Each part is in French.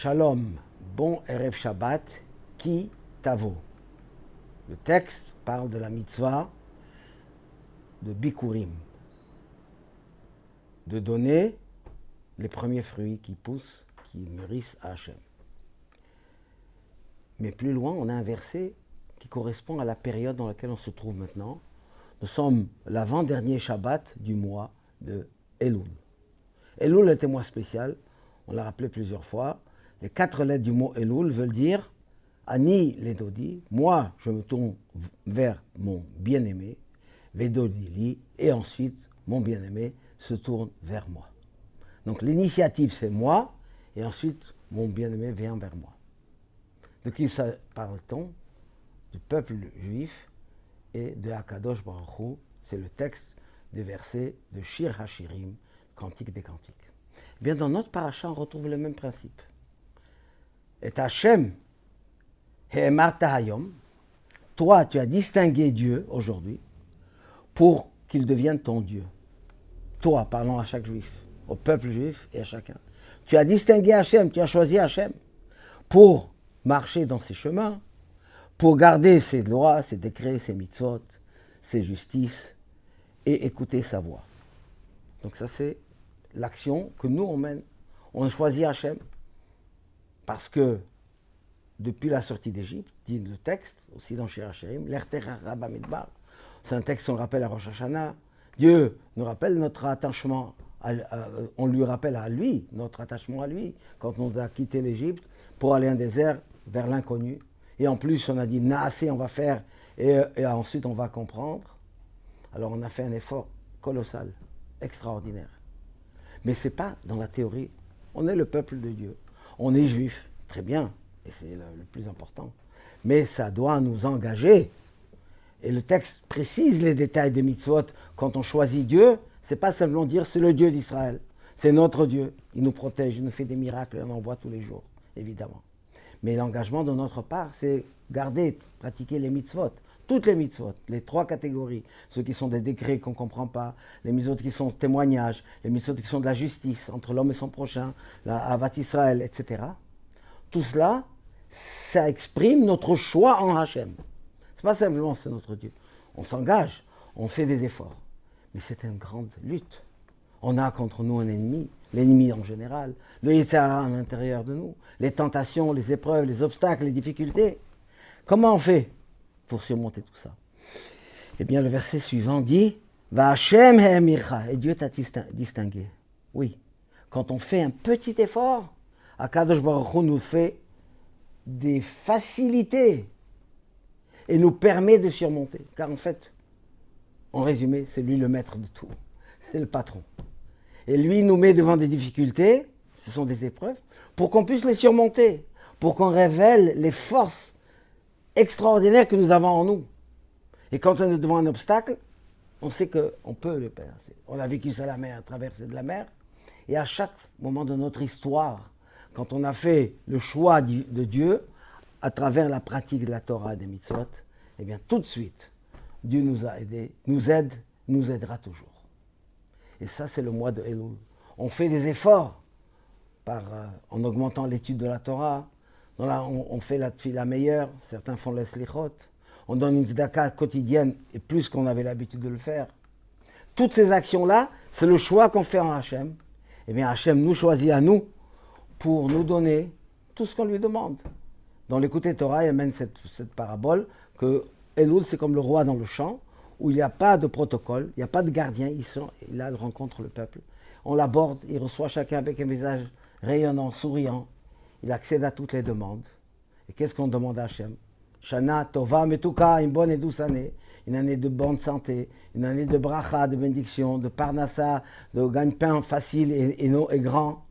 Shalom, bon Erev Shabbat, qui tavo. Le texte parle de la mitzvah de Bikurim, de donner les premiers fruits qui poussent, qui mûrissent à Hachem. Mais plus loin, on a un verset qui correspond à la période dans laquelle on se trouve maintenant. Nous sommes l'avant-dernier Shabbat du mois de Elul. Elul est un mois spécial, on l'a rappelé plusieurs fois. Les 4 lettres du mot Elul veulent dire Ani Ledodi, moi je me tourne vers mon bien-aimé, Vedodi li, et ensuite mon bien-aimé se tourne vers moi. Donc l'initiative c'est moi, et ensuite mon bien-aimé vient vers moi. De qui parle-t-on? Du peuple juif et de Hakadosh Baruch Hu. C'est le texte des versets de Shir HaShirim, Cantique des Cantiques. Bien, dans notre paracha, on retrouve le même principe. Et Hachem, He'emarta Hayom, toi, tu as distingué Dieu aujourd'hui pour qu'il devienne ton Dieu. Toi, parlons à chaque juif, au peuple juif et à chacun. Tu as distingué Hachem, tu as choisi Hachem pour marcher dans ses chemins, pour garder ses lois, ses décrets, ses mitzvot, ses justices et écouter sa voix. Donc ça, c'est l'action que nous, on mène. On choisit Hachem parce que depuis la sortie d'Égypte, dit le texte, aussi dans Shir HaShirim, l'Ertera Rabba Midbar, c'est un texte qu'on rappelle à Rosh Hashanah. Dieu nous rappelle notre attachement, on lui rappelle à lui, notre attachement à lui, quand on a quitté l'Égypte pour aller un désert vers l'inconnu. Et en plus, on a dit Naasé, on va faire, et ensuite on va comprendre. Alors on a fait un effort colossal, extraordinaire. Mais ce n'est pas dans la théorie. On est le peuple de Dieu. On est juif, très bien, et c'est le plus important. Mais ça doit nous engager. Et le texte précise les détails des mitzvot. Quand on choisit Dieu, ce n'est pas simplement dire c'est le Dieu d'Israël. C'est notre Dieu. Il nous protège, il nous fait des miracles, on en voit tous les jours, évidemment. Mais l'engagement de notre part, c'est garder, pratiquer les mitzvot. Toutes les mitzvot, les 3 catégories, ceux qui sont des décrets qu'on ne comprend pas, les mitzvot qui sont témoignages, les mitzvot qui sont de la justice entre l'homme et son prochain, la Havat Israël, etc. Tout cela, ça exprime notre choix en Hachem. Ce n'est pas simplement c'est notre Dieu. On s'engage, on fait des efforts. Mais c'est une grande lutte. On a contre nous un ennemi, l'ennemi en général, le Yitzhara à l'intérieur de nous, les tentations, les épreuves, les obstacles, les difficultés. Comment on fait pour surmonter tout ça? Eh bien, le verset suivant dit Va Hashem he'emircha, et Dieu t'a distingué. Oui, quand on fait un petit effort, Akadosh Baruch Hu nous fait des facilités et nous permet de surmonter. Car en fait, en résumé, c'est lui le maître de tout. C'est le patron. Et lui nous met devant des difficultés, ce sont des épreuves, pour qu'on puisse les surmonter, pour qu'on révèle les forces extraordinaires que nous avons en nous. Et quand on est devant un obstacle, on sait qu'on peut le passer. On a vécu ça à la mer, traversé de la mer. Et à chaque moment de notre histoire, quand on a fait le choix de Dieu, à travers la pratique de la Torah et des mitzvot, eh bien tout de suite, Dieu nous a aidés, nous aide, nous aidera toujours. Et ça, c'est le mois de Elul. On fait des efforts en augmentant l'étude de la Torah. On fait la tfila meilleure, certains font le slichot. On donne une tzedaka quotidienne et plus qu'on avait l'habitude de le faire. Toutes ces actions-là, c'est le choix qu'on fait en Hachem. Eh bien, Hachem nous choisit à nous pour nous donner tout ce qu'on lui demande. Dans l'écouter Torah, il amène cette parabole que Elul, c'est comme le roi dans le champ, où il n'y a pas de protocole, il n'y a pas de gardien, il rencontre le peuple. On l'aborde, il reçoit chacun avec un visage rayonnant, souriant. Il accède à toutes les demandes. Et qu'est-ce qu'on demande à Hachem? Shana, Tova, Metuka, une bonne et douce année. Une année de bonne santé, une année de bracha, de bénédiction, de parnassa, de gagne-pain facile et grand.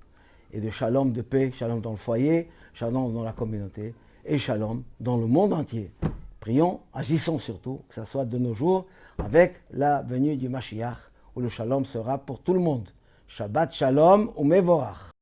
Et de shalom, de paix, shalom dans le foyer, shalom dans la communauté, et shalom dans le monde entier. Prions, agissons surtout, que ce soit de nos jours, avec la venue du Mashiach, où le shalom sera pour tout le monde. Shabbat shalom ou mevorach.